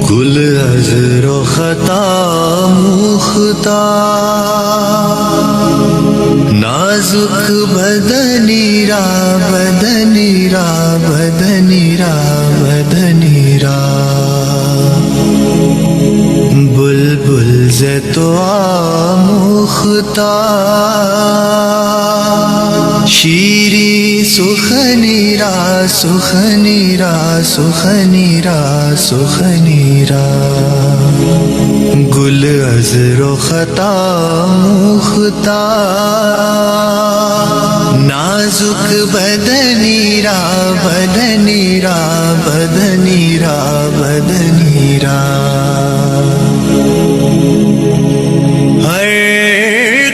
گل عذر و خطا مختار، نازک بدنی را بدنی را بدنی را بدنی را، بلبل ز تو آموختار، شیری سخنی را سخنی را سخنی را سخنی را، گل عذر و خطا مختار، نازک بدنی را بدنی را بدنی را بدنی را، ہر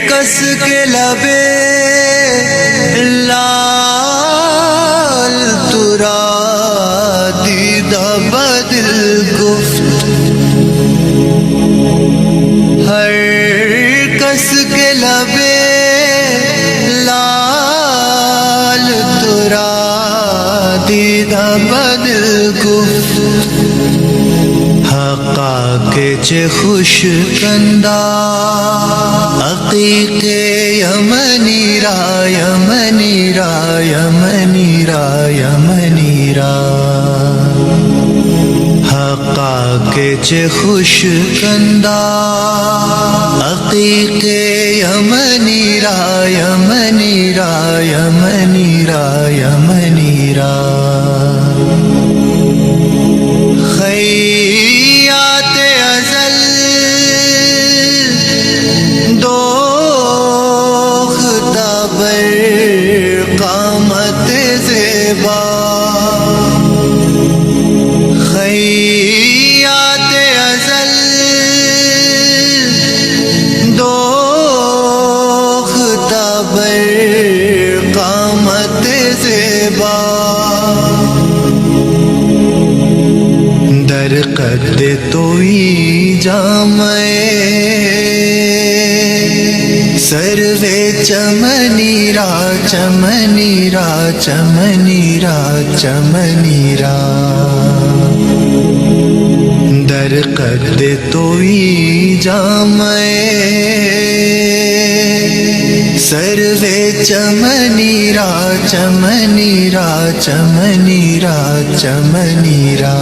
کس کے لبے لال ترا دیدہ بدل گفت، ہر کس کے لبے لال ترا دیدہ بدل گفت، حقا کے چه خوش کندہ عقیق یمنی را یمنی را یمنی را یمنی را، حقا کے چه خوش کندہ عقیق یمنی را یمنی را یمنی را یمنی را، خیات ازل دوختہ بر قامت زیبا، خیات ازل دوختہ بر قامت زیبا، در قد توئی جامع سروے چمنی را چمنی را چمنی را چمنی را، در قد توئی جامع سروے چمنی را چمنی را چمنی را چمنی را،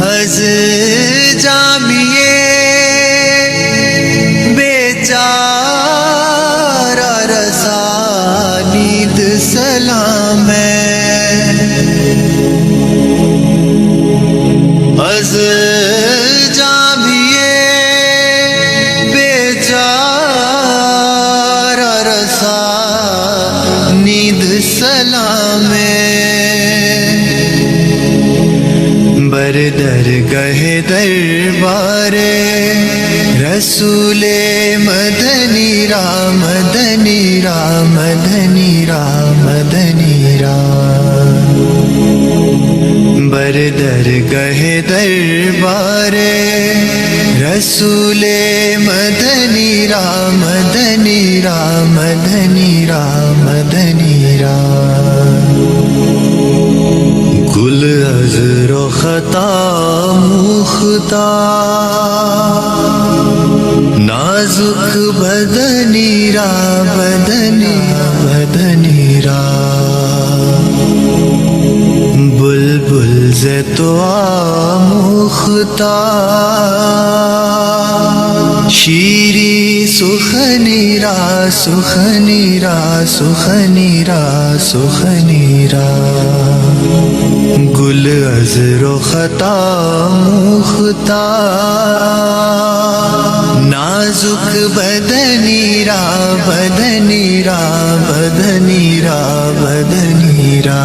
از جامیے بیچارہ رسانید سلام ہے، از جامیے بیچارہ رسانید سلام ہے، بر درگہ دربار رسول مدنی را مدنی را مدنی را مدنی را، بر درگہ دربار رسول مدنی را مدنی را مدنی را مدنی را، گل عذر و خطا مختار، نازک بدنی را بدنی بدنی را، بلبل ز تو آموختار، شیری سخنی را سخنی را سخنی را سخنی را، گل عذر و خطا مختار، نازک بدنی را بدنی را بدنی را بدنی را۔